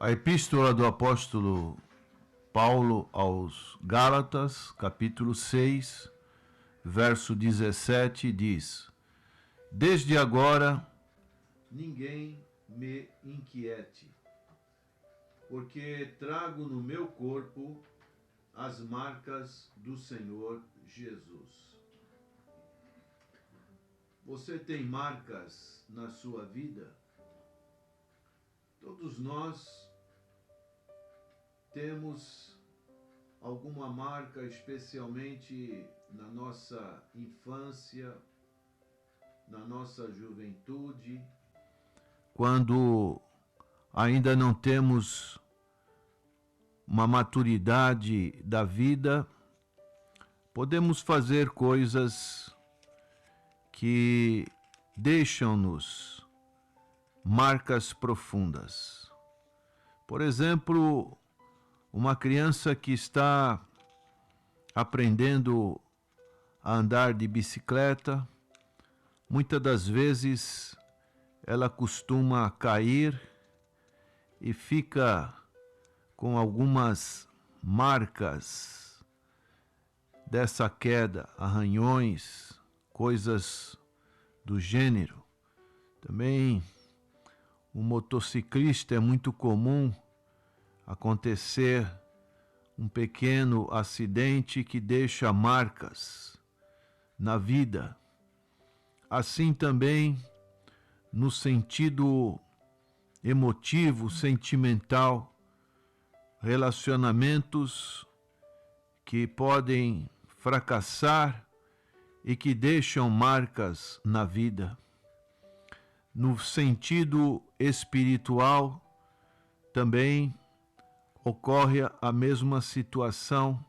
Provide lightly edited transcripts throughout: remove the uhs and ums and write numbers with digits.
A epístola do apóstolo Paulo aos Gálatas, capítulo 6, verso 17, diz: Desde agora ninguém me inquiete, porque trago no meu corpo as marcas do Senhor Jesus. Você tem marcas na sua vida? Todos nós temos alguma marca, especialmente na nossa infância, na nossa juventude, quando ainda não temos uma maturidade da vida, podemos fazer coisas que deixam-nos marcas profundas. Por exemplo, uma criança que está aprendendo a andar de bicicleta, muitas das vezes ela costuma cair e fica com algumas marcas dessa queda, arranhões, coisas do gênero. Também o motociclista é muito comum acontecer um pequeno acidente que deixa marcas na vida. Assim também no sentido emotivo, sentimental, relacionamentos que podem fracassar e que deixam marcas na vida. No sentido espiritual, também ocorre a mesma situação,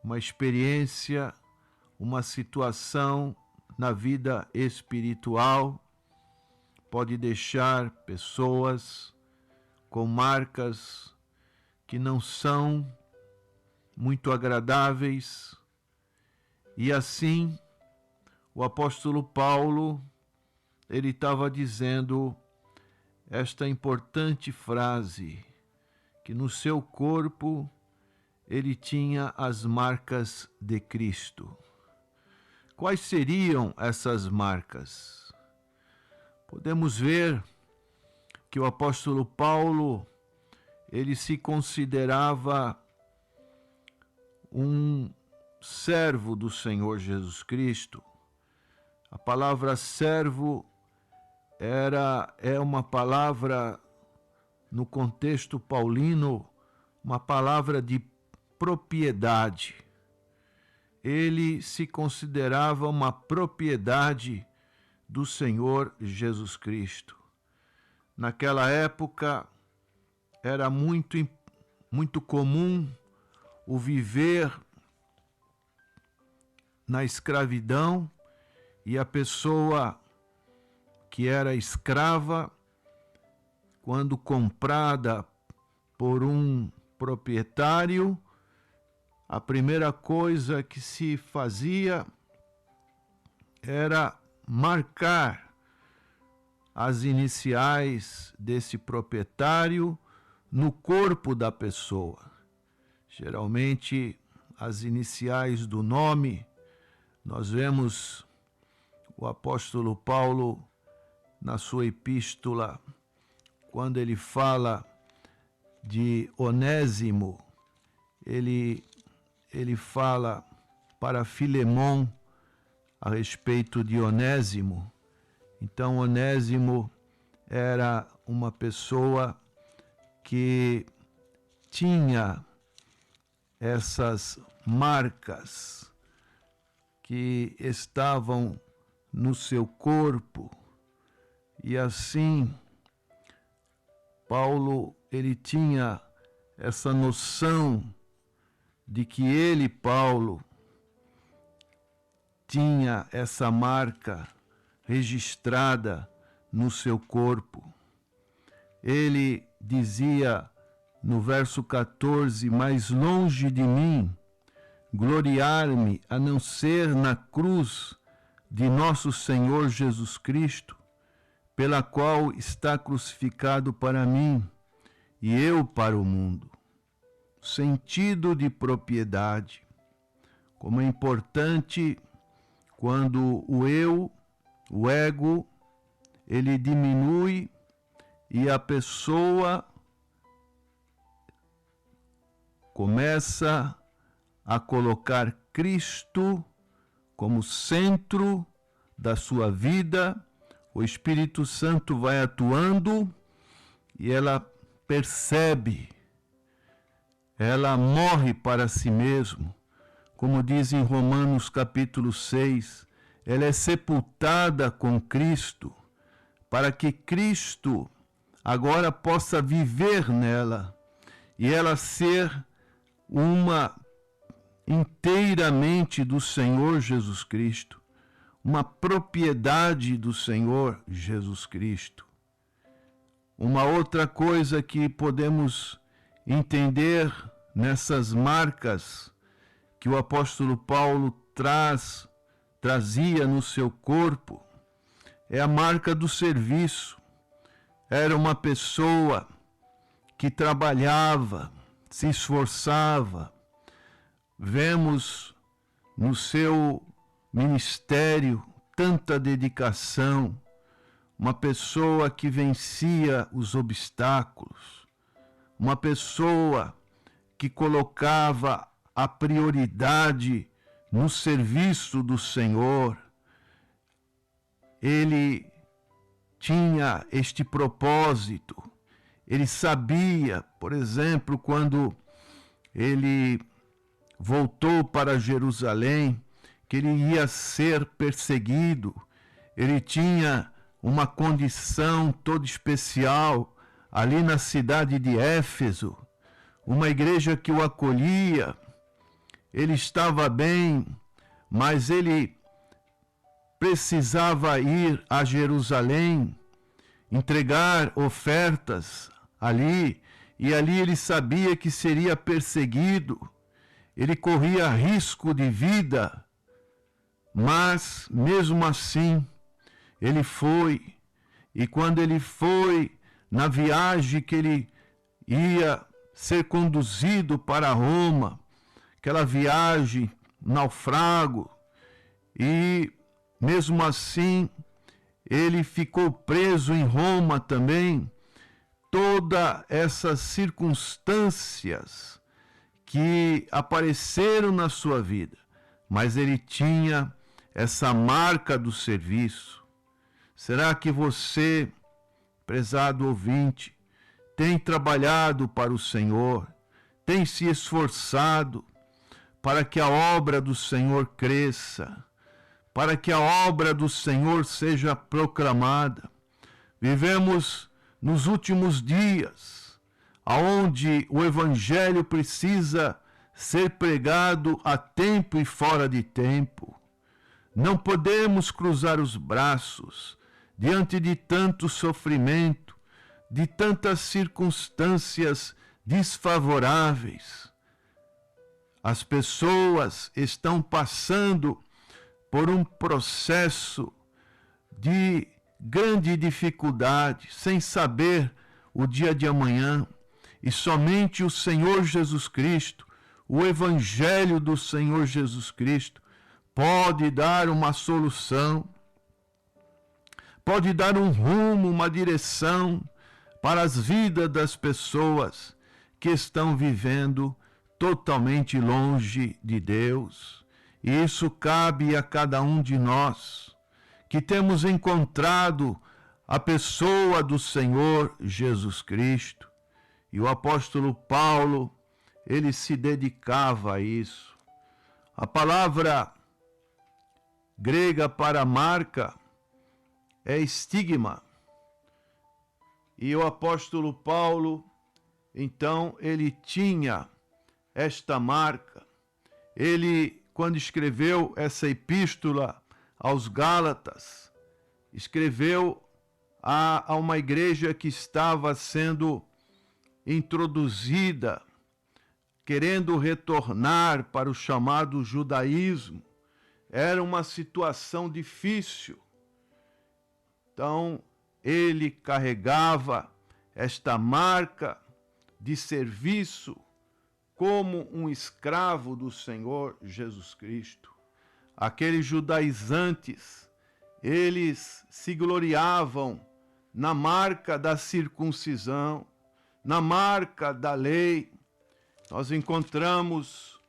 uma experiência, uma situação na vida espiritual pode deixar pessoas com marcas que não são muito agradáveis. E assim, o apóstolo Paulo, ele estava dizendo esta importante frase, que no seu corpo ele tinha as marcas de Cristo. Quais seriam essas marcas? Podemos ver que o apóstolo Paulo, ele se considerava um servo do Senhor Jesus Cristo. A palavra servo é uma palavra, no contexto paulino, uma palavra de propriedade. Ele se considerava uma propriedade do Senhor Jesus Cristo. Naquela época, era muito comum o viver na escravidão, e a pessoa que era escrava, quando comprada por um proprietário, a primeira coisa que se fazia era marcar as iniciais desse proprietário no corpo da pessoa. Geralmente, as iniciais do nome. Nós vemos o apóstolo Paulo na sua epístola, quando ele fala de Onésimo, ele fala para Filemon a respeito de Onésimo. Então, Onésimo era uma pessoa que tinha essas marcas que estavam no seu corpo. E assim, Paulo, ele tinha essa noção de que ele, Paulo, tinha essa marca registrada no seu corpo. Ele dizia no verso 14, mais longe de mim gloriar-me a não ser na cruz de nosso Senhor Jesus Cristo, pela qual está crucificado para mim e eu para o mundo. Sentido de propriedade. Como é importante quando o eu, o ego, ele diminui e a pessoa começa a colocar Cristo como centro da sua vida. O Espírito Santo vai atuando e ela percebe, ela morre para si mesma. Como diz em Romanos capítulo 6, ela é sepultada com Cristo, para que Cristo agora possa viver nela e ela ser uma inteiramente do Senhor Jesus Cristo, uma propriedade do Senhor Jesus Cristo. Uma outra coisa que podemos entender nessas marcas que o apóstolo Paulo trazia no seu corpo é a marca do serviço. Era uma pessoa que trabalhava, se esforçava. Vemos no seu ministério tanta dedicação, uma pessoa que vencia os obstáculos, uma pessoa que colocava a prioridade no serviço do Senhor. Ele tinha este propósito. Ele sabia, por exemplo, quando ele voltou para Jerusalém, que ele ia ser perseguido. Ele tinha uma condição toda especial ali na cidade de Éfeso, uma igreja que o acolhia. Ele estava bem, mas ele precisava ir a Jerusalém, entregar ofertas ali, e ali ele sabia que seria perseguido. Ele corria risco de vida, mas mesmo assim ele foi. E quando ele foi na viagem que ele ia ser conduzido para Roma, aquela viagem, naufrago, e mesmo assim ele ficou preso em Roma também. Todas essas circunstâncias que apareceram na sua vida, mas ele tinha essa marca do serviço. Será que você, prezado ouvinte, tem trabalhado para o Senhor, tem se esforçado para que a obra do Senhor cresça, para que a obra do Senhor seja proclamada? Vivemos nos últimos dias, aonde o Evangelho precisa ser pregado a tempo e fora de tempo. Não podemos cruzar os braços diante de tanto sofrimento, de tantas circunstâncias desfavoráveis. As pessoas estão passando por um processo de grande dificuldade, sem saber o dia de amanhã, e somente o Senhor Jesus Cristo, o Evangelho do Senhor Jesus Cristo, pode dar uma solução, pode dar um rumo, uma direção para as vidas das pessoas que estão vivendo totalmente longe de Deus. E isso cabe a cada um de nós, que temos encontrado a pessoa do Senhor Jesus Cristo. E o apóstolo Paulo, ele se dedicava a isso. A palavra grega para marca é estigma. E o apóstolo Paulo, então, ele tinha esta marca. Ele, quando escreveu essa epístola aos Gálatas, escreveu a uma igreja que estava sendo introduzida, querendo retornar para o chamado judaísmo. Era uma situação difícil. Então, ele carregava esta marca de serviço como um escravo do Senhor Jesus Cristo. Aqueles judaizantes, eles se gloriavam na marca da circuncisão, na marca da lei. Nós encontramos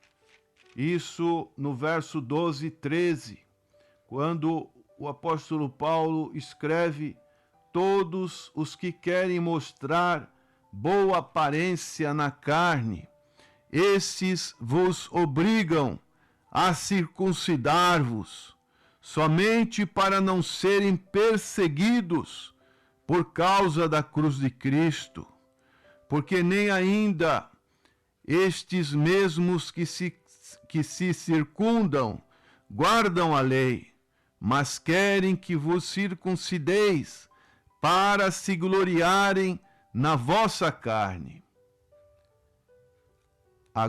isso no verso 12 e 13, quando o apóstolo Paulo escreve: todos os que querem mostrar boa aparência na carne, esses vos obrigam a circuncidar-vos, somente para não serem perseguidos por causa da cruz de Cristo, porque nem ainda estes mesmos que se circundam guardam a lei, mas querem que vos circuncideis para se gloriarem na vossa carne. A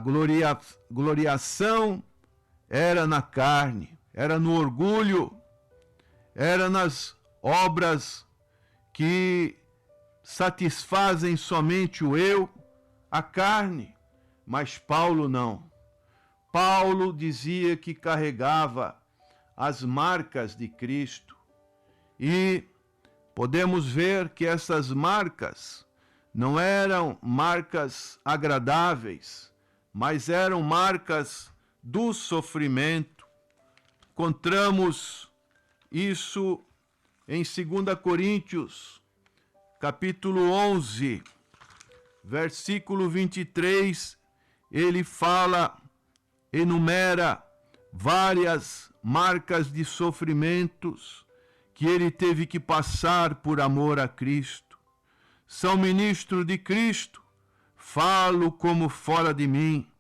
gloriação era na carne, era no orgulho, era nas obras que satisfazem somente o eu, a carne. Mas Paulo não. Paulo dizia que carregava as marcas de Cristo. E podemos ver que essas marcas não eram marcas agradáveis, mas eram marcas do sofrimento. Encontramos isso em 2 Coríntios, capítulo 11, versículo 23, ele enumera várias marcas de sofrimentos que ele teve que passar por amor a Cristo. São ministro de Cristo, falo como fora de mim,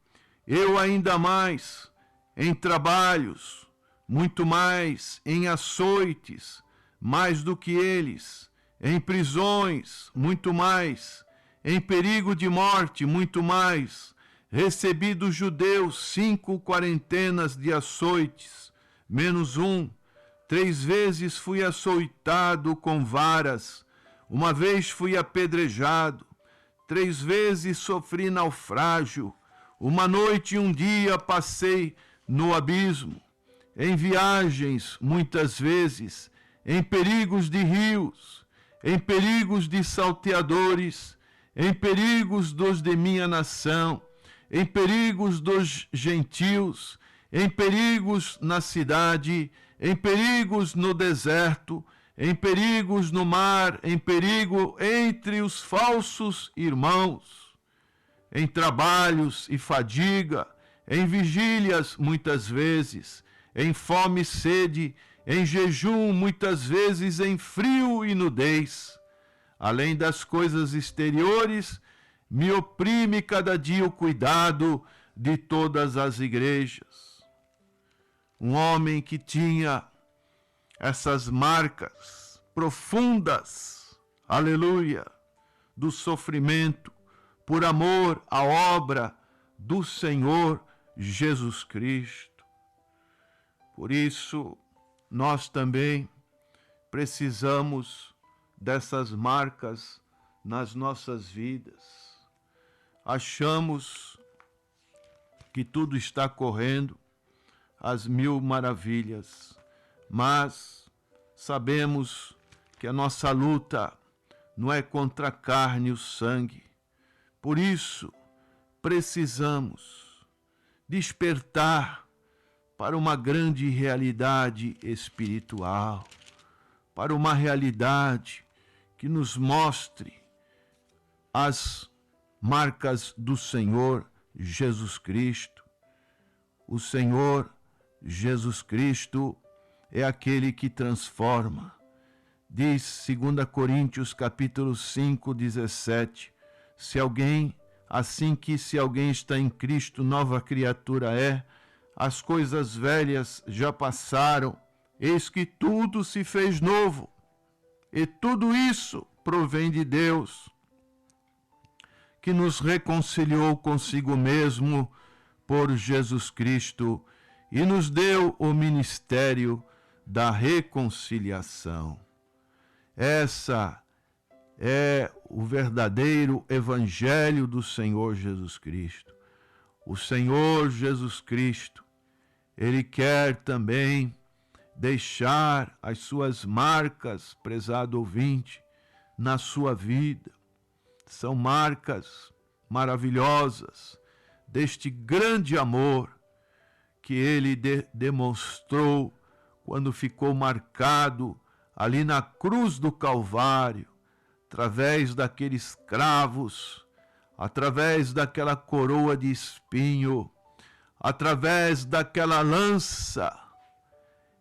eu ainda mais em trabalhos, muito mais em açoites, mais do que eles, em prisões, muito mais, em perigo de morte, muito mais. Recebi dos judeus 5 quarentenas de açoites, menos um. 3 vezes fui açoitado com varas, uma vez fui apedrejado, 3 vezes sofri naufrágio, uma noite e um dia passei no abismo, em viagens muitas vezes, em perigos de rios, em perigos de salteadores, em perigos dos de minha nação, em perigos dos gentios, em perigos na cidade, em perigos no deserto, em perigos no mar, em perigo entre os falsos irmãos, em trabalhos e fadiga, em vigílias muitas vezes, em fome e sede, em jejum muitas vezes, em frio e nudez. Além das coisas exteriores, me oprime cada dia o cuidado de todas as igrejas. Um homem que tinha essas marcas profundas, aleluia, do sofrimento, por amor à obra do Senhor Jesus Cristo. Por isso, nós também precisamos dessas marcas nas nossas vidas. Achamos que tudo está correndo às mil maravilhas, mas sabemos que a nossa luta não é contra a carne e o sangue. Por isso, precisamos despertar para uma grande realidade espiritual, para uma realidade que nos mostre as marcas do Senhor Jesus Cristo. O Senhor Jesus Cristo é aquele que transforma. Diz 2 Coríntios capítulo 5, 17, se alguém está em Cristo, nova criatura é, as coisas velhas já passaram, eis que tudo se fez novo. E tudo isso provém de Deus, que nos reconciliou consigo mesmo por Jesus Cristo e nos deu o ministério da reconciliação. Essa é o verdadeiro evangelho do Senhor Jesus Cristo. O Senhor Jesus Cristo, Ele quer também deixar as suas marcas, prezado ouvinte, na sua vida. São marcas maravilhosas deste grande amor que Ele demonstrou quando ficou marcado ali na cruz do Calvário, através daqueles cravos, através daquela coroa de espinho, através daquela lança.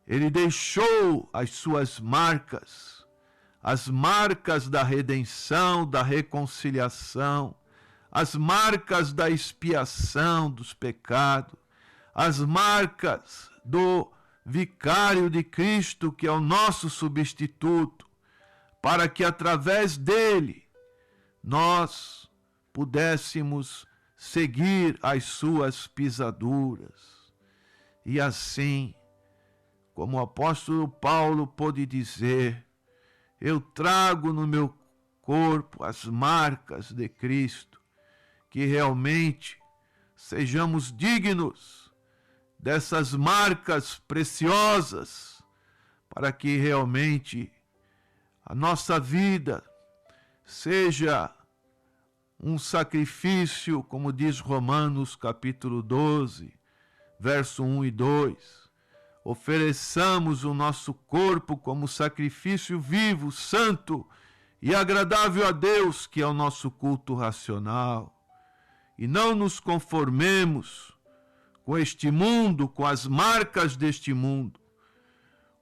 Ele deixou as suas marcas, as marcas da redenção, da reconciliação, as marcas da expiação dos pecados, as marcas do vicário de Cristo, que é o nosso substituto, para que através dele nós pudéssemos seguir as suas pisaduras. E assim, como o apóstolo Paulo pôde dizer, eu trago no meu corpo as marcas de Cristo, que realmente sejamos dignos dessas marcas preciosas, para que realmente a nossa vida seja um sacrifício, como diz Romanos capítulo 12, verso 1 e 2. Ofereçamos o nosso corpo como sacrifício vivo, santo e agradável a Deus, que é o nosso culto racional. E não nos conformemos com este mundo, com as marcas deste mundo,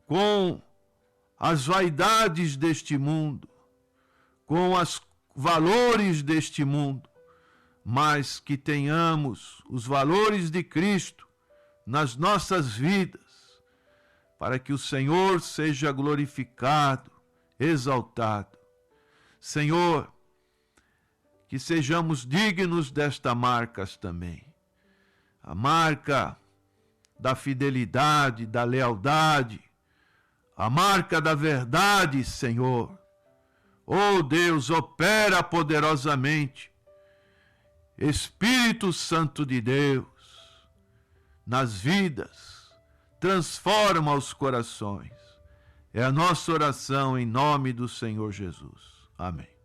com as vaidades deste mundo, com os valores deste mundo, mas que tenhamos os valores de Cristo nas nossas vidas, para que o Senhor seja glorificado, exaltado. Senhor, que sejamos dignos destas marcas também. A marca da fidelidade, da lealdade, a marca da verdade, Senhor. Oh Deus, opera poderosamente, Espírito Santo de Deus, nas vidas, transforma os corações. É a nossa oração em nome do Senhor Jesus. Amém.